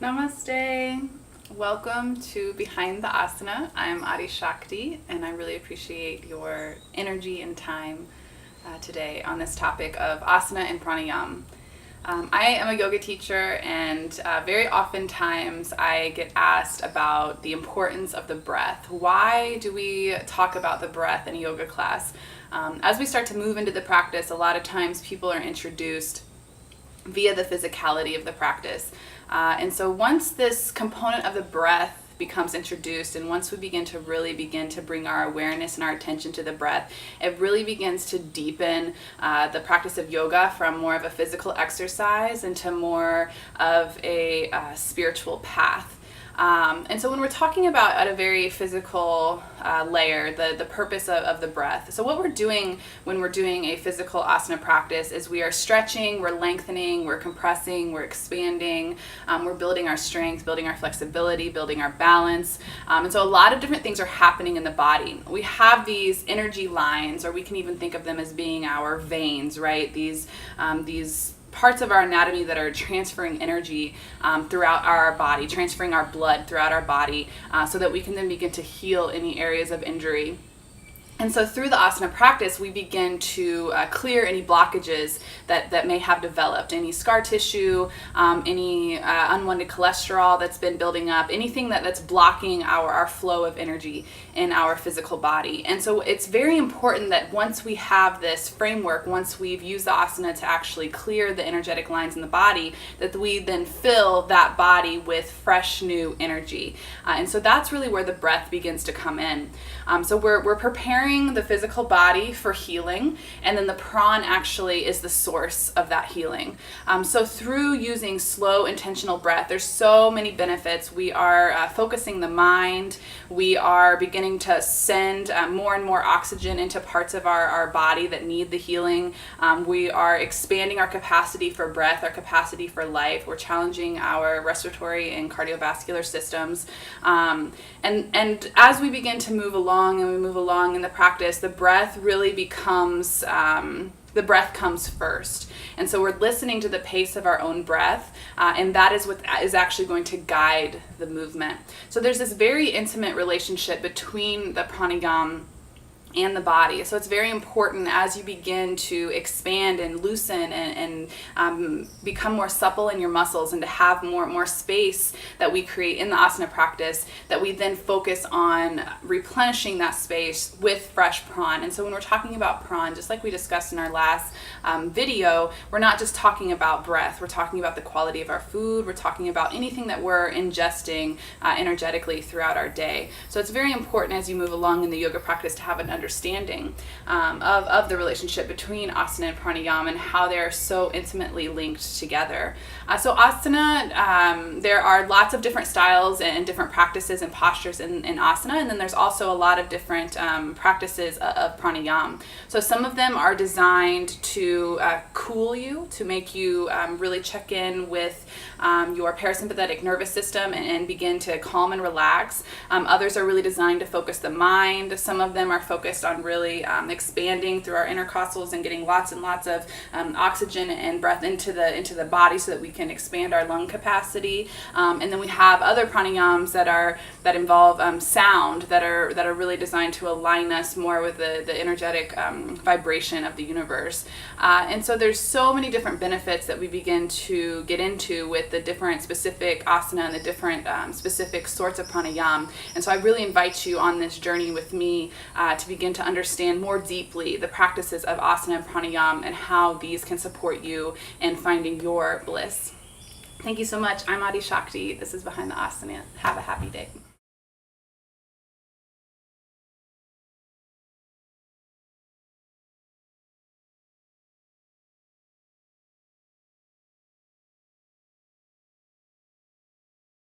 Namaste. Welcome to Behind the Asana. I'm Adi Shakti, and I really appreciate your energy and time today on this topic of asana and pranayama. I am a yoga teacher, and very oftentimes I get asked about the importance of the breath. Why do we talk about the breath in a yoga class? As we start to move into the practice, a lot of times people are introduced via the physicality of the practice. And so once this component of the breath becomes introduced, and once we begin to bring our awareness and our attention to the breath, it really begins to deepen the practice of yoga from more of a physical exercise into more of a spiritual path. And so when we're talking about at a very physical layer, the purpose of the breath. So what we're doing when we're doing a physical asana practice is we are stretching, we're lengthening, we're compressing, we're expanding, we're building our strength, building our flexibility, building our balance. And so a lot of different things are happening in the body. We have these energy lines, or we can even think of them as being our veins, right? These parts of our anatomy that are transferring energy throughout our body, transferring our blood throughout our body, so that we can then begin to heal any areas of injury. And so through the asana practice, we begin to clear any blockages that may have developed, any scar tissue, any unwanted cholesterol that's been building up, anything that's blocking our flow of energy in our physical body. And so it's very important that once we have this framework, once we've used the asana to actually clear the energetic lines in the body, that we then fill that body with fresh new energy. And so that's really where the breath begins to come in. So we're preparing the physical body for healing, and then the pran actually is the source of that healing. So through using slow, intentional breath, there's so many benefits. We are focusing the mind. We are beginning to send more and more oxygen into parts of our body that need the healing. We are expanding our capacity for breath, our capacity for life. We're challenging our respiratory and cardiovascular systems. And as we begin to move along in the practice, the breath really becomes, the breath comes first. And so we're listening to the pace of our own breath, and that is what is actually going to guide the movement. So there's this very intimate relationship between the pranayama and the body. So it's very important as you begin to expand and loosen and become more supple in your muscles, and to have more space that we create in the asana practice, that we then focus on replenishing that space with fresh pran. And so when we're talking about pran, just like we discussed in our last video, we're not just talking about breath, we're talking about the quality of our food, we're talking about anything that we're ingesting energetically throughout our day. So it's very important as you move along in the yoga practice to have an understanding of the relationship between asana and pranayama, and how they're so intimately linked together. So asana, there are lots of different styles and different practices and postures in asana, and then there's also a lot of different practices of pranayama. So some of them are designed to cool you, to make you really check in with your parasympathetic nervous system and begin to calm and relax. Others are really designed to focus the mind. Some of them are focused on really expanding through our intercostals and getting lots and lots of oxygen and breath into the body, so that we can expand our lung capacity. And then we have other pranayamas that involve sound, that are really designed to align us more with the energetic vibration of the universe. And so there's so many different benefits that we begin to get into with the different specific asana and the different specific sorts of pranayama. And so I really invite you on this journey with me to begin to understand more deeply the practices of asana and pranayama, and how these can support you in finding your bliss. Thank you so much. I'm Adi Shakti. This is Behind the Asana. Have a happy day.